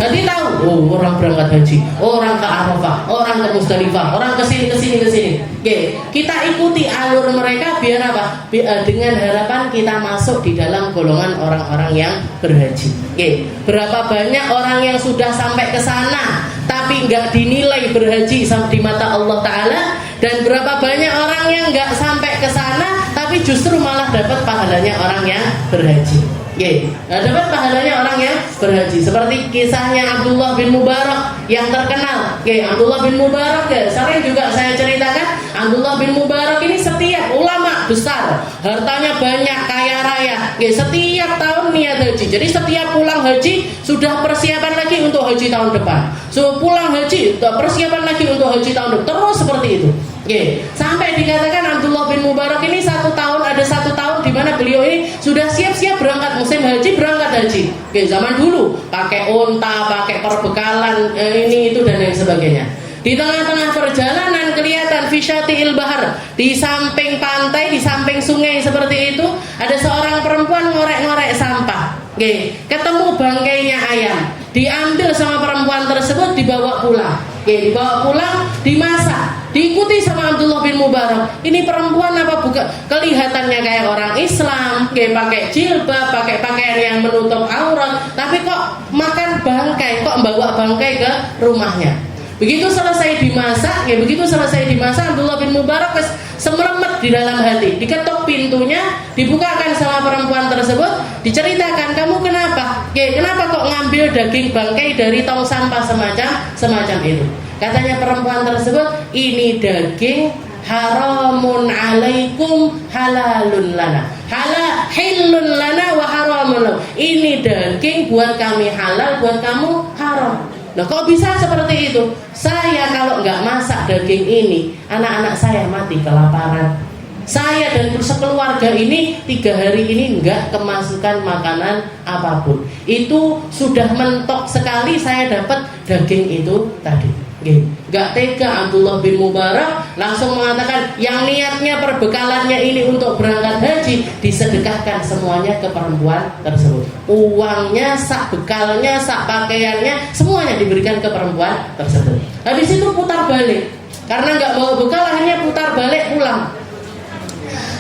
[SPEAKER 1] Nanti tahu, orang berangkat haji, orang ke Arafah, orang ke Musdalifah, orang ke sini. Kita ikuti alur mereka biar apa? Dengan harapan kita masuk di dalam golongan orang-orang yang berhaji. Berapa banyak orang yang sudah sampai ke sana tapi nggak dinilai berhaji di mata Allah Ta'ala, dan berapa banyak orang yang nggak sampai ke sana tapi justru malah dapat pahalanya orang yang berhaji. Dapat pahalanya orang yang berhaji. Seperti kisahnya Abdullah bin Mubarak yang terkenal. Abdullah bin Mubarak sering juga saya ceritakan. Abdullah bin Mubarak ini setiap ulama besar, hartanya banyak, kaya raya. Setiap tahun niat haji. Jadi setiap pulang haji sudah persiapan lagi untuk haji tahun depan. Pulang haji persiapan lagi untuk haji tahun depan. Terus seperti itu. Sampai dikatakan Abdullah bin Mubarak ini ada satu tahun di mana beliau ini sudah siap-siap berangkat musim haji, berangkat haji. Zaman dulu pakai onta, pakai perbekalan ini itu dan lain sebagainya. Di tengah-tengah perjalanan kelihatan fisyati'il bahar, di samping pantai, di samping sungai seperti itu ada seorang perempuan ngorek-ngorek sampah. Ketemu bangkainya ayam, diambil sama perempuan tersebut, dibawa pulang. Dimasak, diikuti sama Abdullah bin Mubarak. Ini perempuan apa bukan kelihatannya kayak orang Islam, pakai jilbab, pakai pakaian yang menutup aurat, tapi kok makan bangkai, kok bawa bangkai ke rumahnya. Begitu selesai dimasak, Abdullah bin Mubarak semelemet di dalam hati. Diketuk pintunya, dibukakan sama perempuan tersebut, diceritakan, kamu kenapa? Kenapa kok ngambil daging bangkai dari tong sampah semacam itu? Katanya perempuan tersebut, ini daging haramun alaikum halalun lana. Halilun lana wa haramun lana. Ini daging buat kami halal, buat kamu haram. Nah, kok bisa seperti itu? Saya kalau nggak masak daging ini, anak-anak saya mati kelaparan. Saya dan sekeluarga ini 3 hari ini nggak kemasukan makanan apapun. Itu sudah mentok sekali saya dapat daging itu tadi. Nggak tega Abdullah bin Mubarak langsung mengatakan yang niatnya perbekalannya ini untuk berangkat haji disedekahkan semuanya ke perempuan tersebut. Uangnya, sak bekalnya, sak pakaiannya semuanya diberikan ke perempuan tersebut. Habis itu putar balik karena nggak bawa bekal, akhirnya putar balik pulang.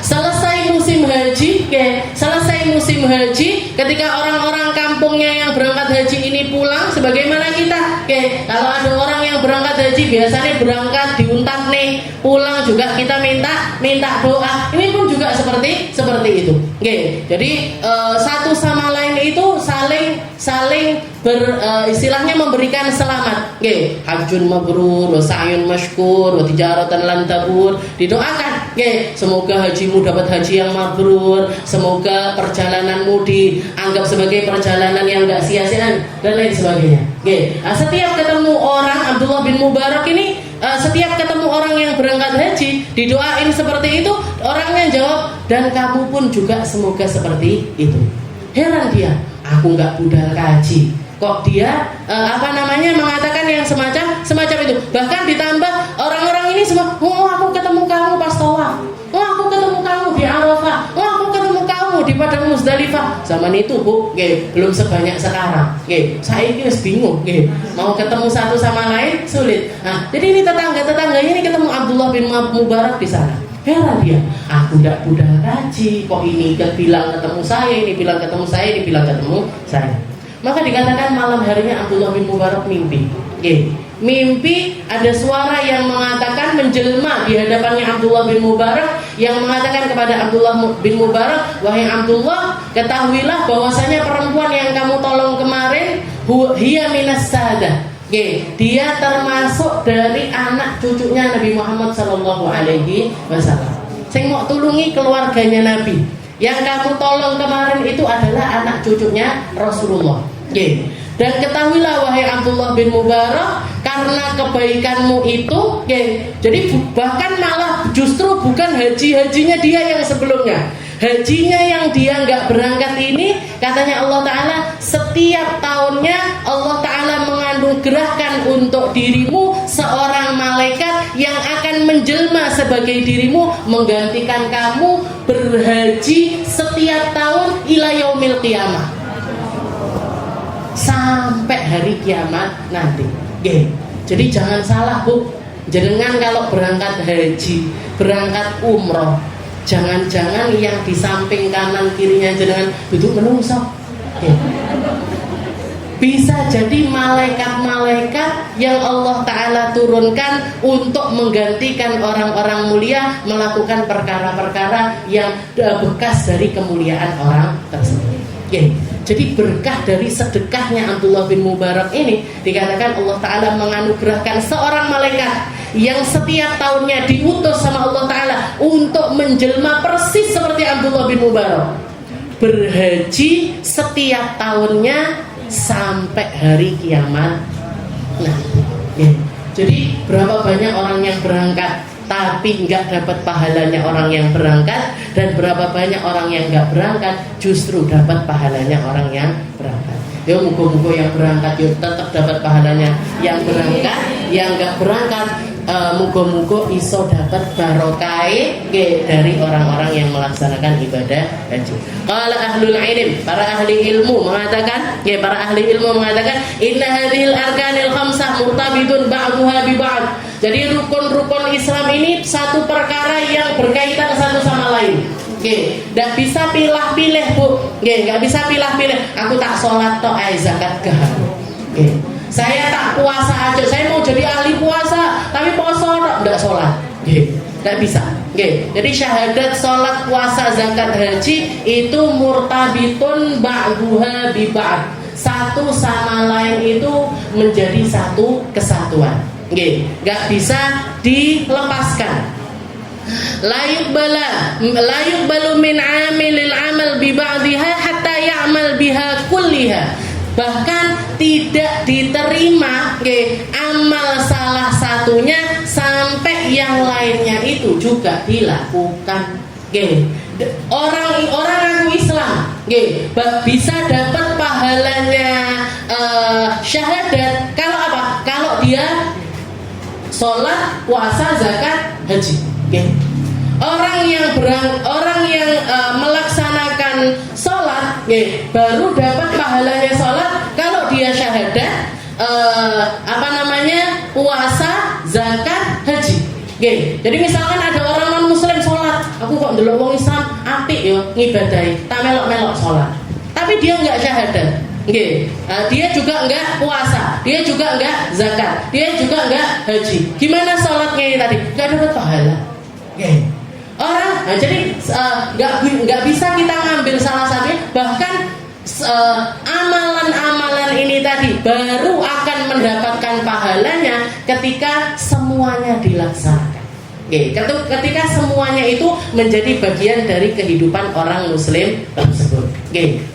[SPEAKER 1] Selesai musim haji, ketika orang-orang kampungnya yang berangkat haji ini pulang, sebagaimana kita, kalau ada orang yang berangkat haji biasanya berangkat diuntat nih, pulang juga kita minta doa. Ini pun juga seperti itu. Jadi satu sama lain itu saling istilahnya memberikan selamat. Hajjun mabrur, wa sa'yun mashkur, wa tijaratan lan tabur. Didoakan, semoga hajimu dapat haji yang mabrur, semoga perjalananmu dianggap sebagai perjalanan yang enggak sia-sia dan lain sebagainya. Setiap ketemu orang Abdullah bin Mubarak ini, setiap ketemu orang yang berangkat haji didoain seperti itu, orangnya jawab, dan kamu pun juga semoga seperti itu. Heran dia, aku nggak budal kaji, kok dia mengatakan yang semacam itu. Bahkan ditambah orang-orang ini semua, aku ketemu kamu pas tawaf, aku ketemu kamu di Arafah, aku ketemu kamu di Padang Muzdalifah. Zaman itu Bu, belum sebanyak sekarang. Saya ini bingung, mau ketemu satu sama lain sulit. Nah, jadi ini tetangganya ini ketemu Abdullah bin Mubarak di sana. Heran dia, aku tidak budal kaji, kok ini bilang ketemu saya, ini bilang ketemu saya, ini bilang ketemu saya. Maka dikatakan malam harinya Abdullah bin Mubarak mimpi. Mimpi ada suara yang mengatakan, menjelma di hadapannya Abdullah bin Mubarak, yang mengatakan kepada Abdullah bin Mubarak, wahai Abdullah, ketahuilah bahwasanya perempuan yang kamu tolong kemarin, hiya minas sadah. Dia termasuk dari anak cucunya Nabi Muhammad SAW. Saya mau tulungi keluarganya Nabi. Yang kamu tolong kemarin itu adalah anak cucunya Rasulullah. Dan ketahuilah wahai Abdullah bin Mubarak, karena kebaikanmu itu, jadi bahkan malah justru bukan hajinya dia yang sebelumnya. Hajinya yang dia nggak berangkat ini, katanya Allah Ta'ala, setiap tahunnya Allah Ta'ala menganugerahkan untuk dirimu seorang malaikat yang akan menjelma sebagai dirimu, menggantikan kamu berhaji setiap tahun ila yaumil qiyamah, sampai hari kiamat nanti. Jadi jangan salah Bu, jenengan kalau berangkat haji, berangkat umroh, jangan-jangan yang di samping kanan kirinya jenengan duduk menungso. Bisa jadi malaikat-malaikat yang Allah Ta'ala turunkan untuk menggantikan orang-orang mulia melakukan perkara-perkara yang bekas dari kemuliaan orang tersebut. Jadi berkah dari sedekahnya Abdullah bin Mubarak ini, dikatakan Allah Ta'ala menganugerahkan seorang malaikat yang setiap tahunnya diutus sama Allah Ta'ala untuk menjelma persis seperti Abdullah bin Mubarak, berhaji setiap tahunnya sampai hari kiamat. Nah, jadi berapa banyak orang yang berangkat tapi nggak dapat pahalanya orang yang berangkat, dan berapa banyak orang yang nggak berangkat justru dapat pahalanya orang yang berangkat. Ya muka-muka yang berangkat yuk tetap dapat pahalanya yang berangkat, yang nggak berangkat muka-muka iso dapat barokai dari orang-orang yang melaksanakan ibadah haji. Qala ahlul ilm, para ahli ilmu mengatakan, inna hadhil arkanil khamsah murtabidun ba'duha bi ba'd. Jadi rukun-rukun Islam ini satu perkara yang berkaitan satu sama lain. Nggak bisa pilih-pilih Bu. Nggak bisa pilih-pilih. Aku tak sholat tok zakat gak. Saya tak puasa aja. Saya mau jadi ahli puasa, tapi poso nggak sholat. Nggak bisa. Jadi syahadat, sholat, puasa, zakat, haji itu murtabitun ba'duha bi ba'd. Satu sama lain itu menjadi satu kesatuan. Nggak bisa dilepaskan. La yuqbalu min 'amilil 'amal bi ba'dihha hatta ya'mal biha kulliha. Bahkan tidak diterima amal salah satunya sampai yang lainnya itu juga dilakukan. Orang aku Islam bisa dapat pahalanya syahadat kalau apa? Kalau dia sholat, puasa, zakat, haji. Orang yang melaksanakan sholat baru dapat pahalanya sholat kalau dia syahadat, puasa, zakat, haji. Jadi misalkan ada orang non muslim sholat, aku kok ndelok wong Islam apik yo ngibadahi, tak melok-melok sholat, tapi dia nggak syahadat. Dia juga enggak puasa, dia juga enggak zakat, dia juga enggak haji. Gimana sholatnya ini tadi? Enggak dapat pahala. Jadi nggak bisa kita ngambil salah satunya. Bahkan amalan-amalan ini tadi baru akan mendapatkan pahalanya ketika semuanya dilaksanakan. Ketika semuanya itu menjadi bagian dari kehidupan orang muslim tersebut.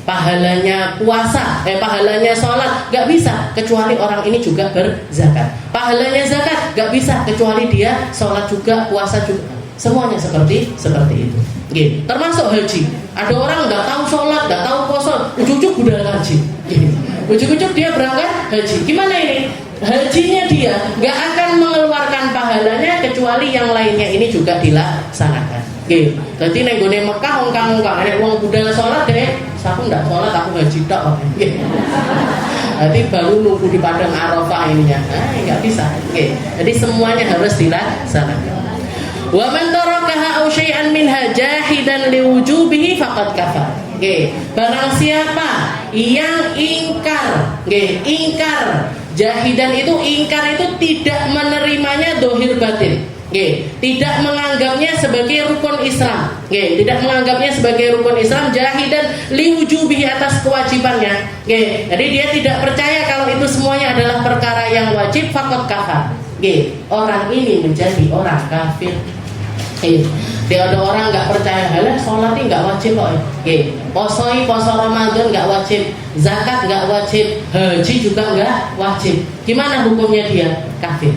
[SPEAKER 1] Pahalanya puasa, pahalanya sholat gak bisa kecuali orang ini juga berzakat. Pahalanya zakat gak bisa kecuali dia sholat juga, puasa juga. Semuanya seperti itu. Termasuk haji. Ada orang nggak tahu sholat, nggak tahu puasa, ujuk-ujuk udah haji. Ujuk-ujuk dia berangkat haji. Gimana ini? Hajinya dia nggak akan mengeluarkan pahalanya kecuali yang lainnya ini juga dilaksanakan. Jadi nenggone Mekah ongkang-ongkang ada uang budal sholat deh. Aku nggak sholat, aku haji tok. Jadi baru nunggu di padang Arafah ininya. Nggak bisa. Jadi semuanya harus dilaksanakan. Wa man tarakaha aw syai'an minha jahidan liwujubihi faqad kafar. Barang siapa yang ingkar, jahidan itu ingkar itu tidak menerimanya dohir batin. Tidak menganggapnya sebagai rukun Islam. Tidak menganggapnya sebagai rukun Islam, jahidan liwujubihi atas kewajibannya. Jadi dia tidak percaya kalau itu semuanya adalah perkara yang wajib, faqad kafar. Orang ini menjadi orang kafir. Dia ada orang nggak percaya, halah sholat ini nggak wajib kok. Poso Ramadan nggak wajib, zakat nggak wajib, haji juga nggak wajib. Gimana hukumnya dia? Kafir.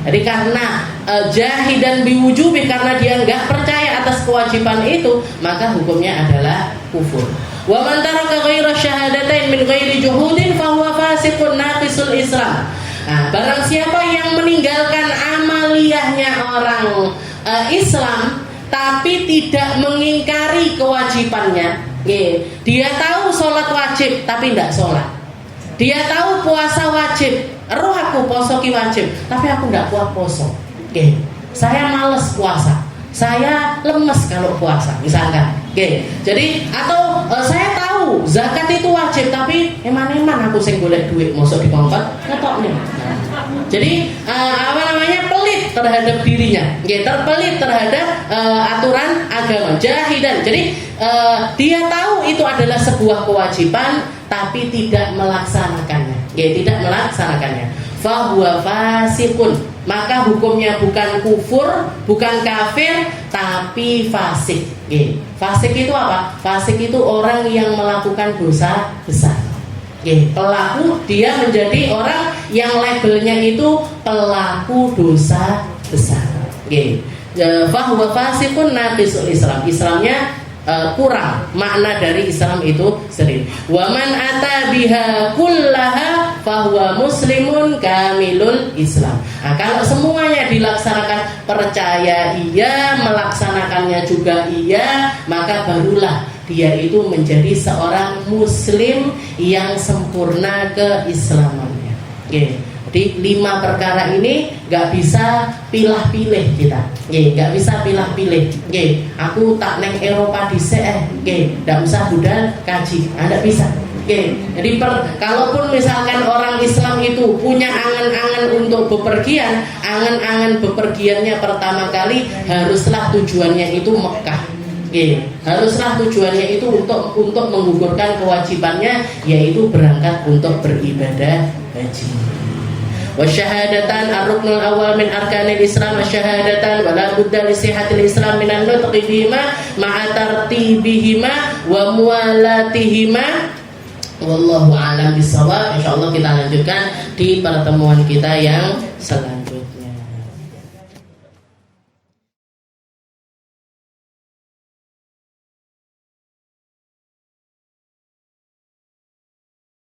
[SPEAKER 1] Jadi karena jahidan biwujubi, karena dia nggak percaya atas kewajiban itu, maka hukumnya adalah kufur. Wa man taraka ghaira syahadatain min ghairi juhudin fa huwa fasiqun naqisul Islam. Barang siapa yang meninggalkan amaliyahnya orang Islam tapi tidak mengingkari kewajibannya, dia tahu sholat wajib tapi tidak sholat, dia tahu puasa wajib, roh aku poso ki wajib tapi aku tidak kuat poso, saya males puasa, saya lemes kalau puasa misalkan. Jadi atau saya tahu zakat itu wajib tapi eman-eman aku sing golek duit mosok dikongkon ngetokne. Jadi pelit terhadap dirinya, terpelit terhadap aturan agama, jahidan. Jadi dia tahu itu adalah sebuah kewajiban tapi tidak melaksanakannya. Fahuwa fasikun, maka hukumnya bukan kufur, bukan kafir, tapi fasik. Fasik itu apa? Fasik itu orang yang melakukan dosa besar. Pelaku, dia menjadi orang yang labelnya itu pelaku dosa besar. Fahuwa fasikun naqisul Islam. Islamnya kurang, makna dari Islam itu sendiri. Wa man ata biha kullaha fahuwa muslimun kamilul Islam. Kalau semuanya dilaksanakan, percaya iya, melaksanakannya juga iya, maka barulah dia itu menjadi seorang muslim yang sempurna keislamannya. Jadi 5 perkara ini gak bisa pilah-pilih kita. Gak bisa pilah-pilih. Aku tak neng Eropa dhisik gak usah budal kaji. Gak bisa. Jadi kalaupun misalkan orang Islam itu punya angan-angan untuk bepergian, angan-angan bepergiannya pertama kali haruslah tujuannya itu Mekah. Haruslah tujuannya itu untuk menggugurkan kewajibannya, yaitu berangkat untuk beribadah haji. Wasyahadatan ar-ruknul awal min arkanil Islam, wasyahadatan wala budda li sihhatil Islam minan nutqi bihima ma'a tartibihima wa muwalatihima Wallahu a'lam bishawab. Insyaallah kita lanjutkan di pertemuan kita yang selanjutnya.